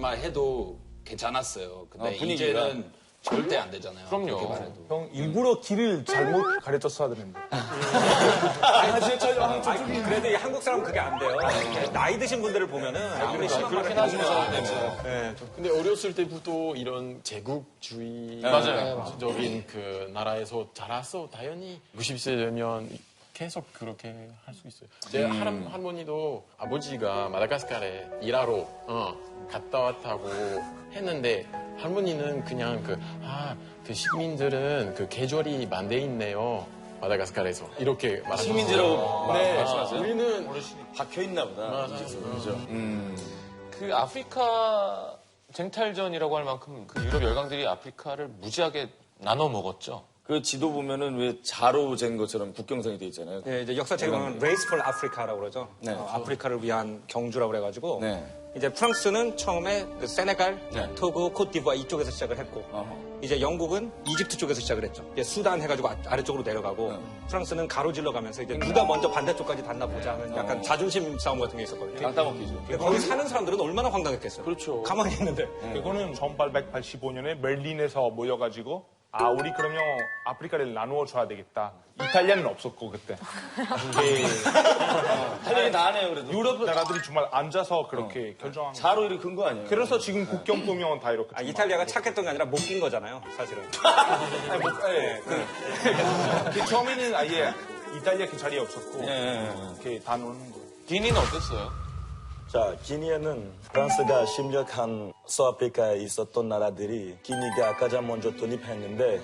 아마 해도 괜찮았어요. 근데 분위기가. 이제는 절대 안 되잖아요. 그렇게 말해도. 형 일부러 길을 잘못 가르쳤어야 되는데. 그래도 이 한국 사람은 그게 안 돼요. 나이 드신 분들을 보면은 아무리 심한 말을 해주면 근데 어렸을 때부터 이런 제국주의적인 그 나라에서 자라서 당연히 90세 되면 계속 그렇게 할 수 있어요. 제 할머니도 아버지가 마다가스카르에 일하러 갔다 왔다고 했는데 할머니는 그냥 그 시민들은 그 계절이 만돼 있네요. 마다가스카르에서 이렇게 말하셨어요. 식민지라고 말씀하세요? 우리는 박혀 있나 보다. 그죠. 그 아프리카 쟁탈전이라고 할 만큼 그 유럽 열강들이 아프리카를 무지하게 나눠 먹었죠. 그 지도 보면은 왜 자로 잰 것처럼 국경선이 돼 있잖아요. 네, 이제 역사책에 보면 Race for Africa라고 그러죠. 네. 아프리카를 위한 경주라고 그래가지고 네. 이제 프랑스는 처음에 그 세네갈, 네. 토고, 코트디부아 이쪽에서 시작을 했고 이제 영국은 이집트 쪽에서 시작을 했죠. 이제 수단 해가지고 아래쪽으로 내려가고 프랑스는 가로질러 가면서 이제 누가 먼저 반대쪽까지 닿나 보자 하는 약간 자존심 싸움 같은 게 있었거든요. 땅따먹기죠. 거기 사는 사람들은 얼마나 황당했겠어요. 그렇죠. 가만히 있는데. 그거는 1885년에 베를린에서 모여가지고 우리 그러면 아프리카를 나누어 줘야 되겠다. 이탈리아는 없었고 그때. 할 얘기 다 하네요, 그래도. 유럽 나라들이 정말 앉아서 그렇게 결정한 거예요. 자로 이렇게 근거 아니에요? 그래서 지금 국경 보면 다 이렇게. 이탈리아가 착했던 게 아니라 못 낀 거잖아요, 사실은. 그 처음에는 아예 이탈리아 그 자리에 없었고 이렇게 다 놓는 거예요. 기니는 어땠어요? 자, 기니에는 프랑스가 침략한 서아프리카에 있었던 나라들이 기니가 가장 먼저 독립했는데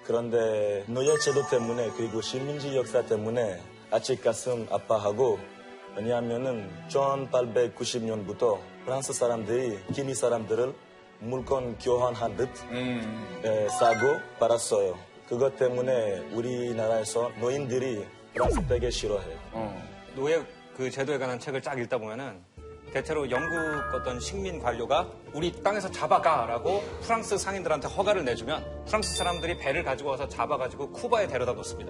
그런데 노예 제도 때문에 그리고 식민지 역사 때문에 아직 가슴 아파하고 왜냐하면은 1890년부터 프랑스 사람들이 기니 사람들을 물건 교환하듯 싸고 팔았어요. 그것 때문에 우리나라에서 노인들이 프랑스 되게 싫어해요. 노예 그 제도에 관한 책을 쫙 읽다 보면은 대체로 영국 어떤 식민 관료가 우리 땅에서 잡아가라고 프랑스 상인들한테 허가를 내주면 프랑스 사람들이 배를 가지고 와서 잡아가지고 쿠바에 데려다 놓습니다.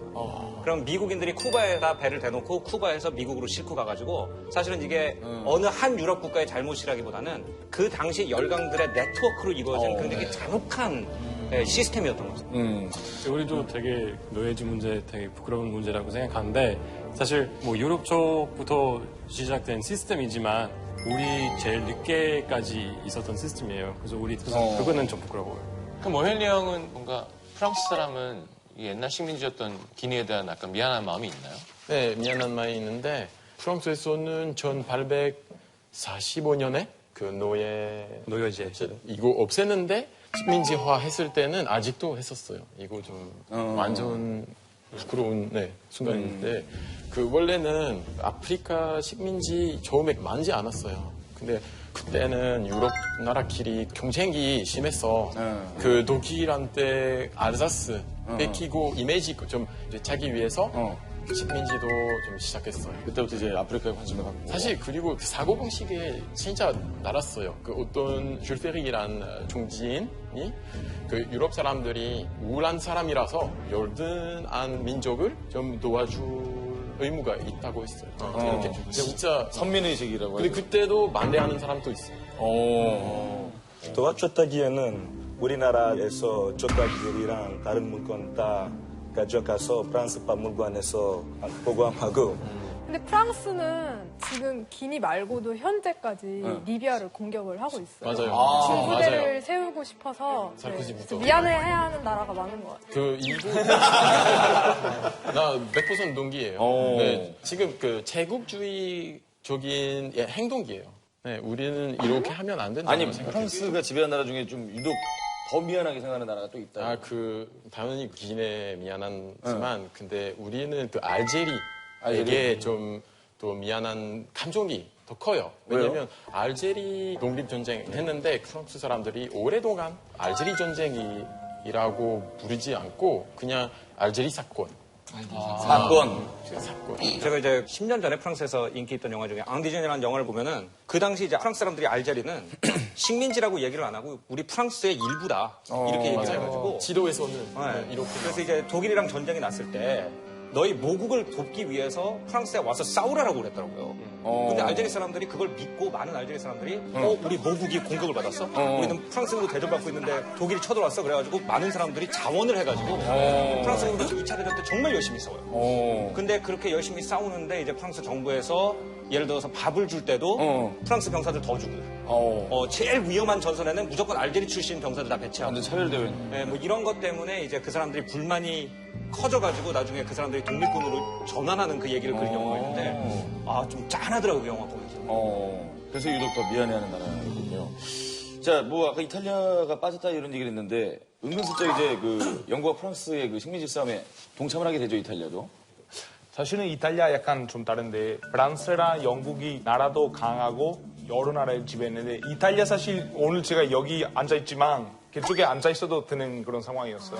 그럼 미국인들이 쿠바에다 배를 대놓고 쿠바에서 미국으로 싣고 가가지고 사실은 이게 어느 한 유럽 국가의 잘못이라기보다는 그 당시 열강들의 네트워크로 이루어진 굉장히 잔혹한 시스템이었던 거죠. 우리도 되게 노예지 문제 되게 부끄러운 문제라고 생각하는데 사실 뭐 유럽 쪽부터 시작된 시스템이지만 우리 제일 늦게까지 있었던 시스템이에요. 그래서 그거는 좀 부끄러워요. 그럼 오헨리 형은 뭔가 프랑스 사람은 이 옛날 식민지였던 기니에 대한 약간 미안한 마음이 있나요? 네, 미안한 마음이 있는데 프랑스에서는 1845년에 그 노예제 이거 없앴는데 식민지화 했을 때는 아직도 했었어요. 이거 좀 완전 부끄러운 순간인데 그 원래는 아프리카 식민지 처음에 많지 않았어요. 근데 그때는 유럽 나라끼리 경쟁이 심해서 그 독일한테 알자스 뺏기고 이미지 좀 차기 위해서 식민지도 좀 시작했어요. 그때부터 이제 아프리카에 관심을 갖고. 사실 그리고 그 사고방식이 진짜 달랐어요. 그 어떤 줄 페릭이란 종지인이 그 유럽 사람들이 우울한 사람이라서 열등한 민족을 좀 도와줄 의무가 있다고 했어요. 이렇게 진짜 선민의식이라고 근데 하죠. 그때도 반대하는 사람도 있어요. 도와줬다기에는 우리나라에서 조각들이랑 다른 물건 다 가져가서 프랑스 박물관에서 보관하고. 근데 프랑스는 지금 기니 말고도 현재까지 리비아를 공격을 하고 있어요. 맞아요. 군부대를 맞아요. 세우고 싶어서 사르코지부터. 미안해해야 하는 나라가 많은 것 같아요. 그 이거 나 100% 동기예요. 네, 지금 그 제국주의적인 행동이에요. 네, 우리는 이렇게 하면 안 된다고 아니, 생각해요. 프랑스가 지배한 나라 중에 좀 유독 더 미안하게 생각하는 나라가 또 있다. 당연히 기내 미안하지만 근데 우리는 그 알제리에게 좀 더 미안한 감정이 더 커요. 왜냐면 알제리 독립전쟁 했는데 프랑스 사람들이 오랫동안 알제리 전쟁이라고 부르지 않고 그냥 알제리 사건. 사건. 제가 이제 10년 전에 프랑스에서 인기 있던 영화 중에 앙디전이라는 영화를 보면은 그 당시 이제 프랑스 사람들이 알제리는 식민지라고 얘기를 안 하고 우리 프랑스의 일부다 이렇게 얘기를 해가지고 지도에서는 이렇게. 그래서 이제 독일이랑 전쟁이 났을 때 너희 모국을 돕기 위해서 프랑스에 와서 싸우라라고 그랬더라고요. 근데 알제리 사람들이 그걸 믿고 많은 알제리 사람들이 우리 모국이 공격을 받았어? 우리는 프랑스로 대접받고 있는데 독일이 쳐들어왔어? 그래가지고 많은 사람들이 자원을 해가지고 프랑스로 2차 대전 때 정말 열심히 싸워요. 근데 그렇게 열심히 싸우는데 이제 프랑스 정부에서 예를 들어서 밥을 줄 때도 프랑스 병사들 더 주고 제일 위험한 전선에는 무조건 알제리 출신 병사들 다 배치하고 완전 차별되어 있네. 네, 뭐 이런 것 때문에 이제 그 사람들이 불만이 커져가지고 나중에 그 사람들이 독립군으로 전환하는 그 얘기를 그린 영화가 있는데 좀 짠하더라고요, 영화 보면서. 그래서 유독 더 미안해하는 나라군요. 자, 뭐 아까 이탈리아가 빠졌다 이런 얘기를 했는데 은근슬쩍 이제 그 영국과 프랑스의 그 식민지 싸움에 동참을 하게 되죠, 이탈리아도. 사실은 이탈리아 약간 좀 다른데 프랑스랑 영국이 나라도 강하고 여러 나라를 지배했는데 이탈리아 사실 오늘 제가 여기 앉아있지만 그쪽에 앉아있어도 되는 그런 상황이었어요.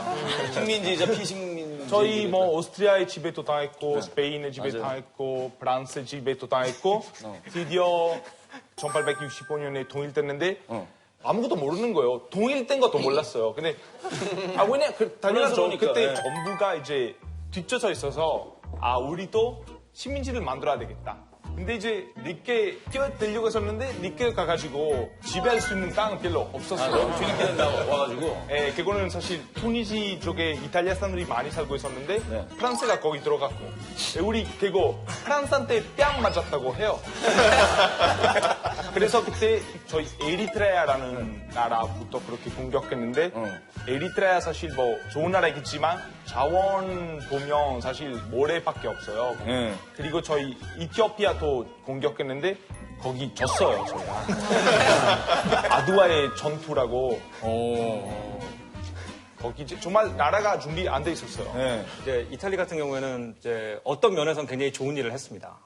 식민지이자 피식민지. 저희 뭐 오스트리아의 지배도 당했고 스페인의 지배도 맞아요. 당했고 프랑스의 지배도 당했고 드디어 1865년에 통일됐는데 아무것도 모르는 거예요. 통일된 것도 몰랐어요. 근데 왜냐 당연하죠. 그때 정부가 이제 뒤쳐져 있어서 우리도 식민지를 만들어야 되겠다. 근데 이제 늦게 뛰어들려고 했었는데 늦게 가가지고 지배할 수 있는 땅은 별로 없었어요. 뒤늦게 와가지고. 예, 그거는 사실 투니지 쪽에 이탈리아 사람들이 많이 살고 있었는데 프랑스가 거기 들어갔고 우리 그거 프랑스한테 뺨 맞았다고 해요. 그래서 그때 저희 에리트레아라는 나라부터 그렇게 공격했는데 에리트레아 사실 뭐 좋은 나라겠지만 자원 보면 사실 모래밖에 없어요. 그리고 저희 이티오피아도 공격했는데 거기 졌어요, 저희가. 아두아의 전투라고. 거기 이제 정말 나라가 준비 안 돼 있었어요. 이제 이탈리 같은 경우에는 이제 어떤 면에서는 굉장히 좋은 일을 했습니다.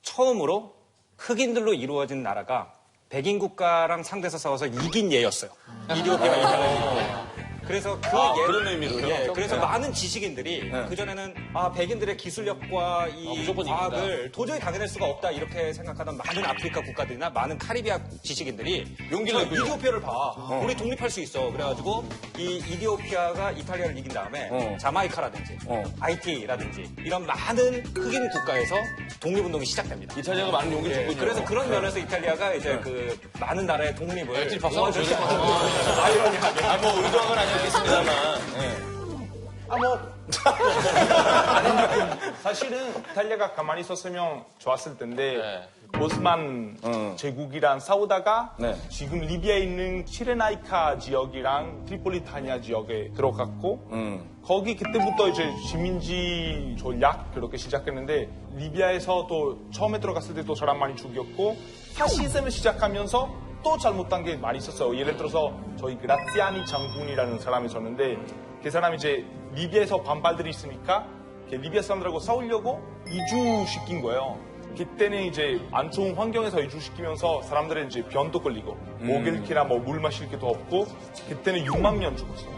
처음으로 흑인들로 이루어진 나라가 백인 국가랑 상대해서 싸워서 이긴 예였어요. 이디오피아가 이탈리아. 그래서 그런 의미로요? 예, 그래서 많은 지식인들이 그전에는 백인들의 기술력과 이 과학을 도저히 당해낼 수가 없다 이렇게 생각하던 많은 아프리카 국가들이나 많은 카리비아 지식인들이 용기를 이디오피아를 봐. 우리 독립할 수 있어. 그래가지고 이 이디오피아가 이탈리아를 이긴 다음에 자마이카라든지 하이티라든지 이런 많은 흑인 국가에서 독립운동이 시작됩니다. 이탈리아가 많은 용기를 줬군요. 그래서 그런 면에서 이탈리아가 이제 그 많은 나라의 독립을 박수 한번 줘야 될것 아이러니하게 뭐 의도한 건 아니었겠습니다만. 사실은 이탈리아가 가만히 있었으면 좋았을 텐데 오스만 제국이랑 싸우다가 지금 리비아에 있는 시레나이카 지역이랑 트리폴리타니아 지역에 들어갔고 거기 그때부터 이제 식민지 전략 그렇게 시작했는데 리비아에서 또 처음에 들어갔을 때 또 사람 많이 죽였고 파시즘을 시작하면서 또 잘못한 게 많이 있었어요. 예를 들어서 저희 그라치아니 장군이라는 사람이 있었는데 그 사람이 이제 리비아에서 반발들이 있으니까 리비아 사람들하고 싸우려고 이주시킨 거예요. 그때는 이제 안 좋은 환경에서 이주시키면서 사람들은 이제 병도 걸리고 먹일기나 뭐 물 마실 게도 없고 그때는 6만 명 죽었어요.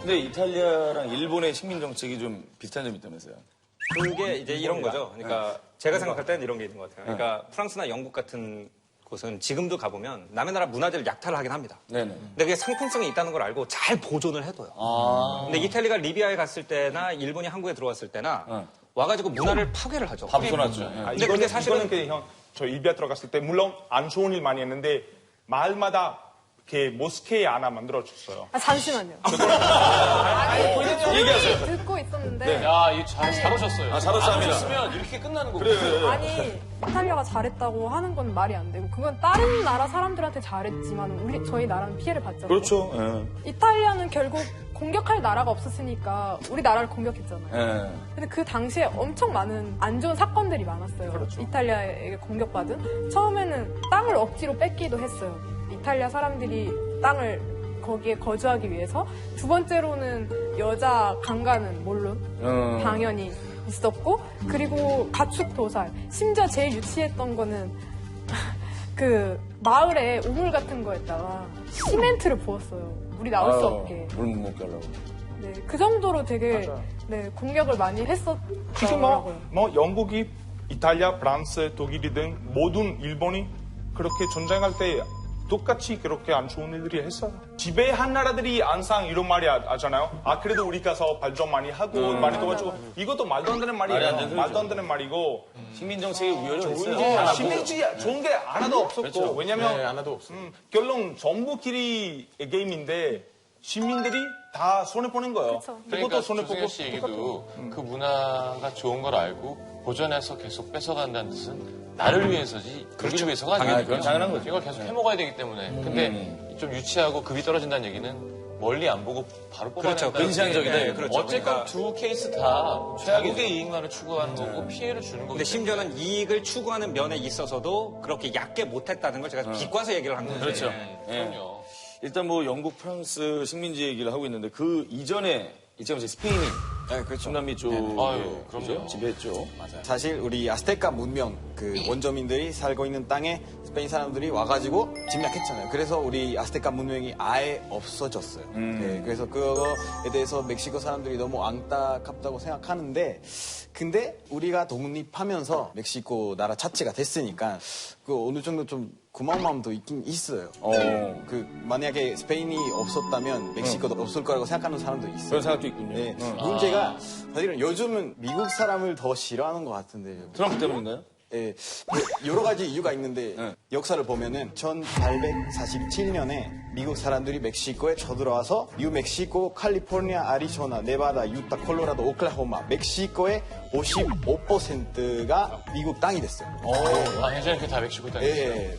근데 이탈리아랑 일본의 식민 정책이 좀 비슷한 점이 있다면서요? 그게 이제 이런 거죠. 그러니까 제가 생각할 때는 이런 게 있는 것 같아요. 그러니까 프랑스나 영국 같은 곳은 지금도 가보면 남의 나라 문화재를 약탈을 하긴 합니다. 근데 그게 상품성이 있다는 걸 알고 잘 보존을 해둬요. 근데 이탈리아가 리비아에 갔을 때나 일본이 한국에 들어왔을 때나 와가지고 문화를 파괴를 하죠. 밤소났죠. 근데 그게 사실은 이거는 저 리비아 들어갔을 때 물론 안 좋은 일 많이 했는데 마을마다 이렇게 모스케 하나 만들어줬어요. 잠시만요. 얘기하세요. 듣고 있었는데 야, 이거 잘 오셨어요. 잘 오셨습니다. 오셨으면 이렇게 끝나는 거예요. 아니 이탈리아가 잘했다고 하는 건 말이 안 되고 그건 다른 나라 사람들한테 잘했지만 저희 나라는 피해를 받잖아요. 그렇죠. 이탈리아는 결국 공격할 나라가 없었으니까 우리 나라를 공격했잖아요. 근데 그 당시에 엄청 많은 안 좋은 사건들이 많았어요. 이탈리아에게 공격받은. 처음에는 땅을 억지로 뺏기도 했어요. 이탈리아 사람들이 땅을 거기에 거주하기 위해서. 두 번째로는 여자 강간은 물론 당연히 있었고, 그리고 가축 도살. 심지어 제일 유치했던 거는 그 마을에 우물 같은 거에다가 시멘트를 부었어요. 물이 나올 수 없게. 물 못 먹게 하려고. 네, 그 정도로 되게 공격을 많이 지금 했었더라고요. 뭐 영국이 이탈리아, 프랑스, 독일이 등 모든 일본이 그렇게 전쟁할 때 똑같이 그렇게 안 좋은 일들이 했어요. 지배한 나라들이 항상 이런 말이 하잖아요. 아, 그래도 우리 가서 발전 많이 하고 많이 도와주고 이것도 말도 안 되는 말이에요. 말도 안 되는 말이고. 식민 정책에 우열이 있어요. 식민지 좋은 게 하나도 없었고. 그렇죠. 왜냐면 네, 하나도 없어. 결론 전부끼리 게임인데 시민들이 다 손해보는 거예요. 그쵸. 그러니까 이것도 조승현 씨 얘기도 그 문화가 좋은 걸 알고 보존해서 계속 뺏어간다는 뜻은 나를 위해서지 그렇죠. 위해서가 아니에요. 그건 당연한 거죠. 이걸 계속 해먹어야 되기 때문에. 근데 좀 유치하고 급이 떨어진다는 얘기는 멀리 안 보고 바로 뽑아낸다. 그렇죠. 근시안적이다. 네. 그렇죠. 어쨌건 두 케이스 다 자국의 이익만을 추구하는 거고 피해를 주는 거고. 근데 심지어는 이익을 추구하는 면에 있어서도 그렇게 얕게 못했다는 걸 제가 비꼬아서 얘기를 한 건데. 그렇죠. 그럼요. 일단 뭐 영국, 프랑스 식민지 얘기를 하고 있는데 그 이전에 일제강점기 스페인이 그렇죠. 중남미 쪽 아유, 그럼요. 지배했죠. 사실 우리 아스테카 문명 그 원주민들이 살고 있는 땅에 스페인 사람들이 와가지고 침략했잖아요. 그래서 우리 아스테카 문명이 아예 없어졌어요. 네, 그래서 그거에 대해서 멕시코 사람들이 너무 안타깝다고 생각하는데 근데 우리가 독립하면서 멕시코 나라 자체가 됐으니까 그 어느 정도 좀 고마운 마음도 있긴 있어요. 그 만약에 스페인이 없었다면 멕시코도 없을 거라고 생각하는 사람도 있어요. 그런 생각도 있군요. 네. 문제가 사실은 요즘은 미국 사람을 더 싫어하는 것 같은데. 트럼프 때문인가요? 예, 여러 가지 이유가 있는데 역사를 보면은 1847년에 미국 사람들이 멕시코에 쳐들어와서 뉴멕시코, 캘리포니아, 아리조나, 네바다, 유타, 콜로라도, 오클라호마, 멕시코의 55%가 미국 땅이 됐어요. 아, 예전에 그게 다 멕시코 땅이었어요. 예.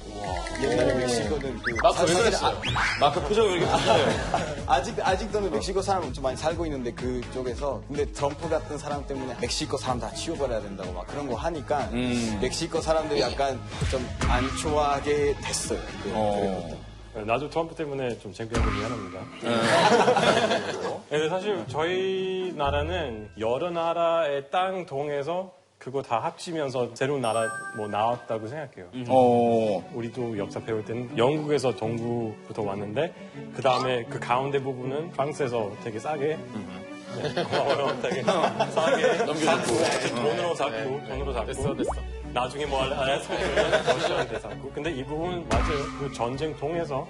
옛날에 멕시코는 그 마크 왜 그랬어요? 마크 표정이 왜 이렇게 바뀌어요? 아직도는 멕시코 사람은 좀 많이 살고 있는데 그쪽에서 근데 트럼프 같은 사람 때문에 멕시코 사람 다 치워버려야 된다고 막 그런 거 하니까 멕시코 사람들이 약간 좀 안 좋아하게 됐어요. 나도 트럼프 때문에 좀 창피하고 미안합니다. 근데 사실 저희 나라는 여러 나라의 땅 동에서 그거 다 합치면서 새로운 나라 뭐 나왔다고 생각해요. 우리도 역사 배울 때는 영국에서 동부부터 왔는데 그 다음에 그 가운데 부분은 프랑스에서 되게 싸게 고마워요. 되게 싸게 넘겨줬고 돈으로 샀고 됐어. 나중에 뭐 알아서 러시아한테 샀고 근데 이 부분 맞아요. 그 전쟁 통해서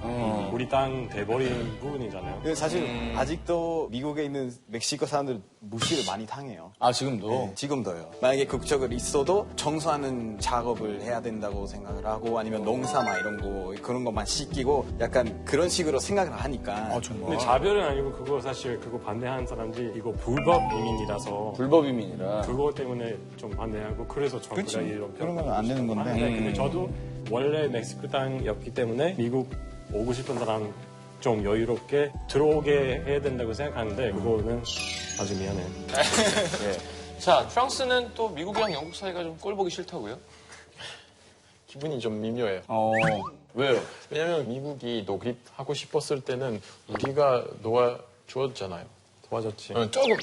우리 땅 돼버린 부분이잖아요. 근데 사실 아직도 미국에 있는 멕시코 사람들 무시를 많이 당해요. 아, 지금도? 네, 지금도요. 만약에 국적을 있어도 청소하는 작업을 해야 된다고 생각을 하고 아니면 농사 막 이런 거 그런 것만 시키고 약간 그런 식으로 생각을 하니까. 근데 자별은 아니고 그거 사실 그거 반대하는 사람들이 이거 불법 이민이라서 불법 이민이라. 그거 때문에 좀 반대하고 그래서 정부가 이런 그런 건 안 되는 건데. 근데 저도 원래 멕시코 땅이었기 때문에 미국 오고 싶은 사람 좀 여유롭게 들어오게 해야 된다고 생각하는데 그거는 아주 미안해요. 자, 프랑스는 또 미국이랑 영국 사이가 좀 꼴 보기 싫다고요? 기분이 좀 미묘해요. 왜요? 왜냐면 미국이 독립하고 싶었을 때는 우리가 도와주었잖아요. 도와줬지.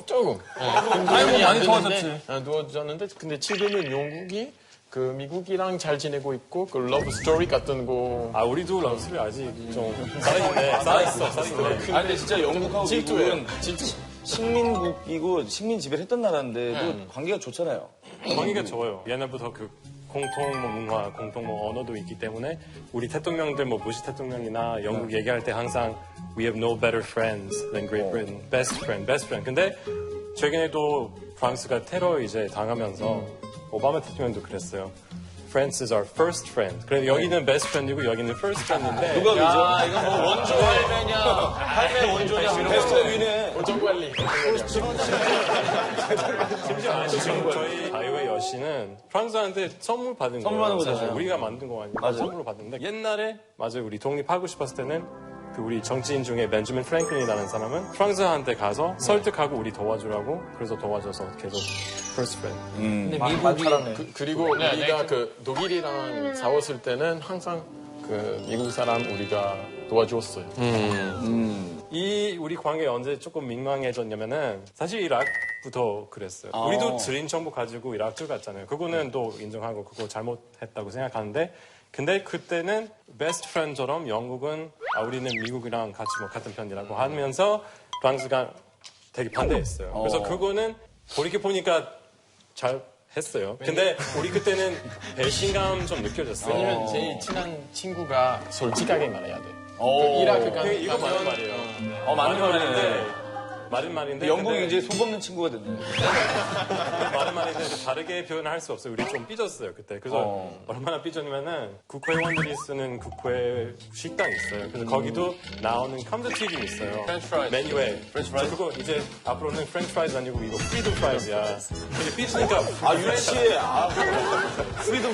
조금. 아니, 많이 도와줬지. 도와줬는데, 근데 지금은 영국이 그 미국이랑 잘 지내고 있고, 그 러브 스토리 같은 거. 아, 우리도 러브스토리 아직 좀 살아있어. 아, 근데 진짜 영국하고 질투예요. 미국은 식민국이고 식민 지배를 했던 나라인데도 관계가 좋잖아요. 관계가 좋아요. 옛날부터 그 공통 뭐 문화, 공통 뭐 언어도 있기 때문에 우리 대통령들 뭐 부시 대통령이나 영국 얘기할 때 항상 We have no better friends than Great Britain. Best friend. 근데 최근에도 프랑스가 테러 이제 당하면서 오바마 대통령도 그랬어요. France is our first friend. 그래서 여기는 best friend이고 여기는 first friend인데 누가 그죠? 이거 뭐 원조 할매냐, 할매 원조냐, 이런 베스트 위네. 어떤 관리? 심지어 지금 저희 자유의 여신은 프랑스한테 선물 받은 선물 거예요. 받은 사실 거잖아요. 우리가 만든 거 아니고 선물로 받는데 옛날에 맞아요. 우리 독립하고 싶었을 때는 그 우리 정치인 중에 벤저민 프랭클린이라는 사람은 프랑스한테 가서 설득하고 우리 도와주라고 그래서 도와줘서 계속 first friend. 근데 미국이 그리고 우리가 그 독일이랑 싸웠을 때는 항상 그 미국 사람 우리가 도와줬어요. 이 우리 관계 언제 조금 민망해졌냐면은 사실 이라크부터 그랬어요. 우리도 드림 정보 가지고 이라크 갔잖아요. 그거는 또 인정하고 그거 잘못했다고 생각하는데 근데 그때는 베스트 프렌드처럼 영국은 우리는 미국이랑 같이 뭐 같은 편이라고 하면서 프랑스가 되게 반대했어요. 그래서 그거는 돌이켜보니까 잘 했어요. 근데 우리 그때는 배신감 좀 느껴졌어요. 왜냐면 제일 친한 친구가 솔직하게 말해야 돼. 이라크 가는 이거 맞는 말이에요. 맞는 말이네. 맞은 말인데. 영국이 근데 이제 속 없는 친구가 됐네. 맞은 말인데 다르게 표현을 할 수 없어요. 우리 좀 삐졌어요, 그때. 그래서 얼마나 삐졌냐면은 국회의원들이 쓰는 국회 식당이 있어요. 그래서 거기도 나오는 감자튀김이 있어요. French fries. 메뉴에. French fries. 그거 이제 앞으로는 프렌치 프라이즈 아니고 이거 프리덤 프라이즈야. 근데 삐지니까 유치해. 프리덤